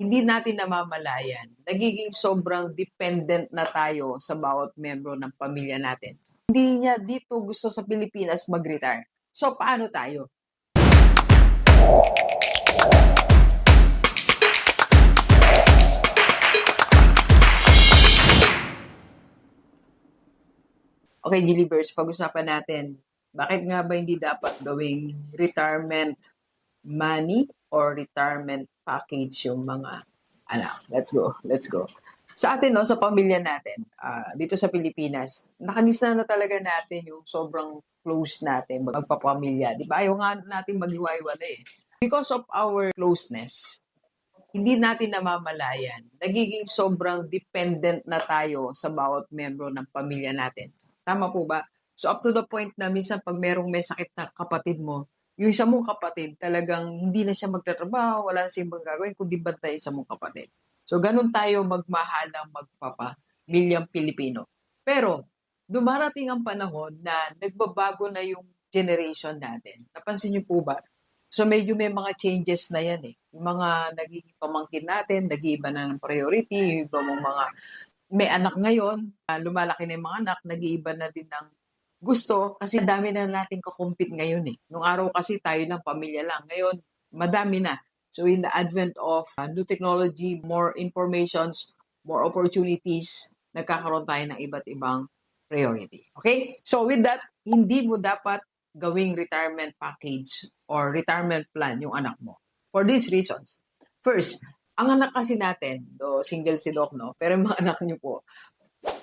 hindi natin namamalayan, nagiging sobrang dependent na tayo sa bawat membro ng pamilya natin. Hindi niya dito gusto sa Pilipinas mag-retire. So, paano tayo? Okay, Gilibers, pag-usapan natin, bakit nga ba hindi dapat gawing retirement money or retirement package yung mga anak? Let's go, let's go. Sa atin, no, sa pamilya natin, dito sa Pilipinas, nakagisa na talaga natin yung sobrang close natin, magpapamilya. Di ba? Ayaw nga natin maghiwa-hiwala eh. Because of our closeness, hindi natin namamalayan, nagiging sobrang dependent na tayo sa bawat membro ng pamilya natin. Tama po ba? So up to the point na minsan pag may sakit na kapatid mo, yung isa mong kapatid talagang hindi na siya magtatrabaho, wala na siyang gagawin kundi bantay sa mong kapatid. So ganun tayo magmahalang magpapamilyang Pilipino. Pero dumarating ang panahon na nagbabago na yung generation natin. Napansin niyo po ba? So medyo may mga changes na yan eh. Yung mga nagiging pamangkin natin, nag-iiba na ng priority, yung iba mong mga may anak ngayon, lumalaki na yung mga anak, nag-iiba na din ng gusto kasi dami na natin kakumpit ngayon eh. Nung araw kasi tayo lang, pamilya lang. Ngayon, madami na. So in the advent of new technology, more informations, more opportunities, nagkakaroon tayo ng iba't ibang priority. Okay? So with that, hindi mo dapat gawing retirement package or retirement plan yung anak mo. For these reasons. First, ang anak kasi natin, do single si Doc, no? Pero yung mga anak niyo po,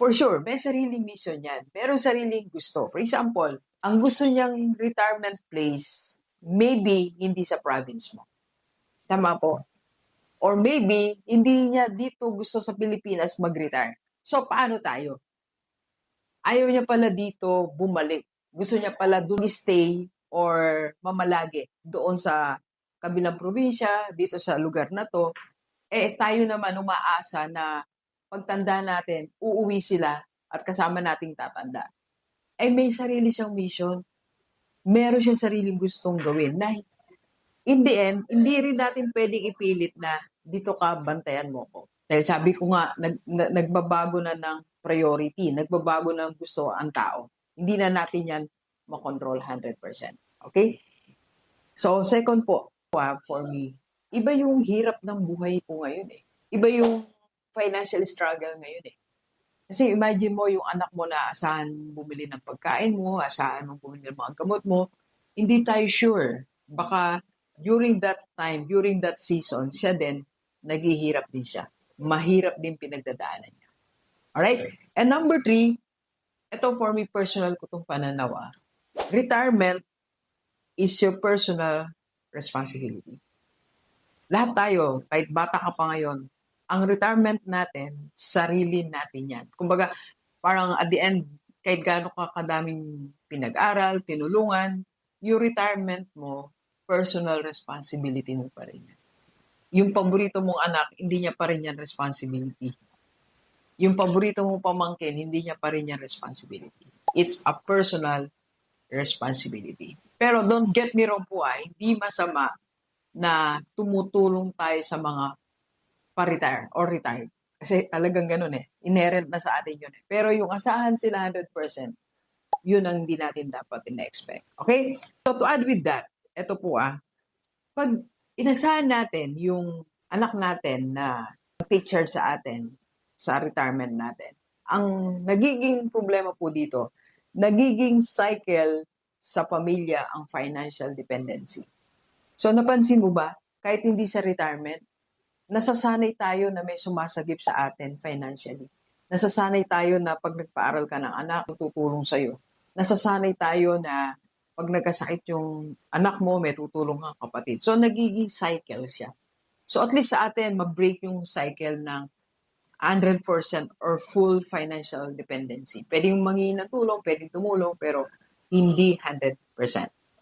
for sure, may sariling mission yan. Merong sariling gusto. For example, ang gusto niyang retirement place, maybe hindi sa province mo. Tama po. Or maybe, hindi niya dito gusto sa Pilipinas mag-retire. So, paano tayo? Ayaw niya pala dito bumalik. Gusto niya pala doon stay or mamalagi doon sa kabilang probinsya, dito sa lugar na to. Eh, tayo naman umaasa na pagtanda natin, uuwi sila at kasama nating tatanda. Eh, may sarili siyang mission. Meron siyang sariling gustong gawin na in the end, hindi rin natin pwedeng ipilit na dito ka, bantayan mo ko. Dahil sabi ko nga, nagbabago na ng priority, nagbabago na ng gusto ang tao. Hindi na natin yan makontrol 100%. Okay? So, second po, for me, iba yung hirap ng buhay ko ngayon eh. Iba yung financial struggle ngayon eh. Kasi imagine mo yung anak mo na asahan bumili ng pagkain mo, asahan mong bumili ng mga gamot mo, hindi tayo sure. Baka during that time, during that season, siya din, naghihirap din siya. Mahirap din pinagdadaanan niya. Alright? And number 3, ito for me personal ko itong pananaw. Retirement is your personal responsibility. Lahat tayo, kahit bata ka pa ngayon, ang retirement natin, sarili natin yan. Kumbaga, parang at the end, kahit gaano ka kadaming pinag-aral, tinulungan, yung retirement mo, personal responsibility mo pa rin yan. Yung paborito mong anak, hindi niya pa rin yan responsibility. Yung paborito mong pamangkin, hindi niya pa rin yan responsibility. It's a personal responsibility. Pero don't get me wrong po, hindi masama na tumutulong tayo sa mga pa-retire or retired. Kasi talagang ganun eh. Inherent na sa atin yun eh. Pero yung asahan sila 100%, yun ang hindi natin dapat ina-expect. Okay? So to add with that, ito po pag inasahan natin yung anak natin na take charge sa atin, sa retirement natin, ang nagiging problema po dito, nagiging cycle sa pamilya ang financial dependency. So napansin mo ba, kahit hindi sa retirement, nasasanay tayo na may sumasagip sa atin financially. Nasasanay tayo na pag nagpaaral ka ng anak, tutulong sa'yo. Nasasanay tayo na pag nagkasakit yung anak mo, may tutulong kang kapatid. So, nagiging cycle siya. So, at least sa atin, mag-break yung cycle ng 100% or full financial dependency. Pwedeng manghingi ng tulong, pwedeng tumulong, pero hindi 100%.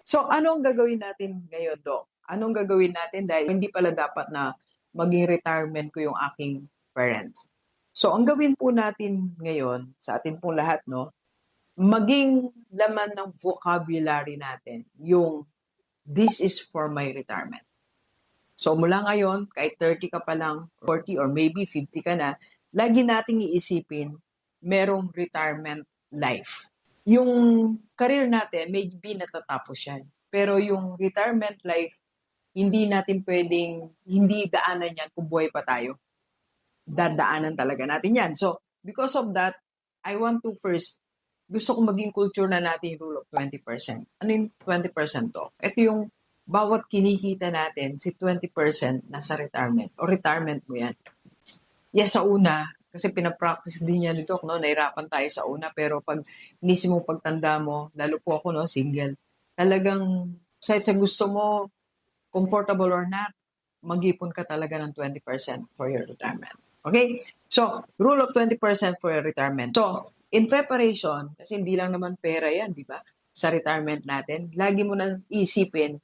So, anong gagawin natin ngayon, Doc? Anong gagawin natin dahil hindi pala dapat na maging retirement ko yung aking parents. So, ang gawin po natin ngayon, sa atin pong lahat, no, maging laman ng vocabulary natin, yung this is for my retirement. So mula ngayon, kahit 30 ka pa lang, 40 or maybe 50 ka na, lagi nating iisipin, merong retirement life. Yung career natin, maybe natatapos yan. Pero yung retirement life, hindi natin pwedeng, hindi daanan yan kung buhay pa tayo. Dadaanan talaga natin yan. So, because of that, I want to first, gusto ko maging culture na natin yung rule of 20%. Ano yung 20% to? Ito yung bawat kinikita natin, si 20% nasa retirement o retirement mo yan. Yes, sa una, kasi pinapractice din yan nito, no? Nahirapan tayo sa una, pero pag inisip mo pagtanda mo, lalo po ako, no, single, talagang, sa gusto mo, comfortable or not, mag-ipon ka talaga ng 20% for your retirement. Okay? So, rule of 20% for your retirement. So, in preparation, kasi hindi lang naman pera yan, di ba? Sa retirement natin, lagi mo na isipin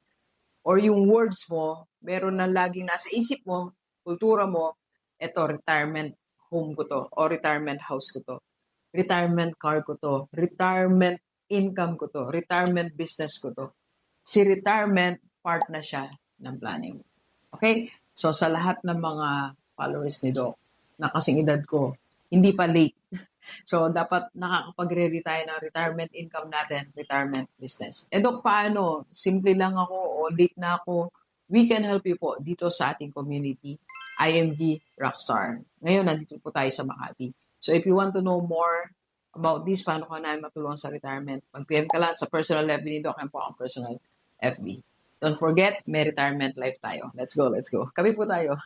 or yung words mo, meron na laging nasa isip mo, kultura mo, eto, retirement home ko to, o retirement house ko to, retirement car ko to, retirement income ko to, retirement business ko to. Si retirement, part na siya ng planning. Okay? So, sa lahat ng mga followers ni Doc, na kasing edad ko, hindi pa late. So, dapat nakakapagre-retire ng retirement income natin, retirement business. Eh, Doc, paano? Simple lang ako o late na ako. We can help you po dito sa ating community, IMG Rockstar. Ngayon, nandito po tayo sa Makati. So, if you want to know more about this, paano ka namin matulungan sa retirement, mag-PM ka lang sa personal FB ni Doc, yan po ang personal FB. Don't forget, may retirement life tayo. Let's go, let's go. Kami po tayo.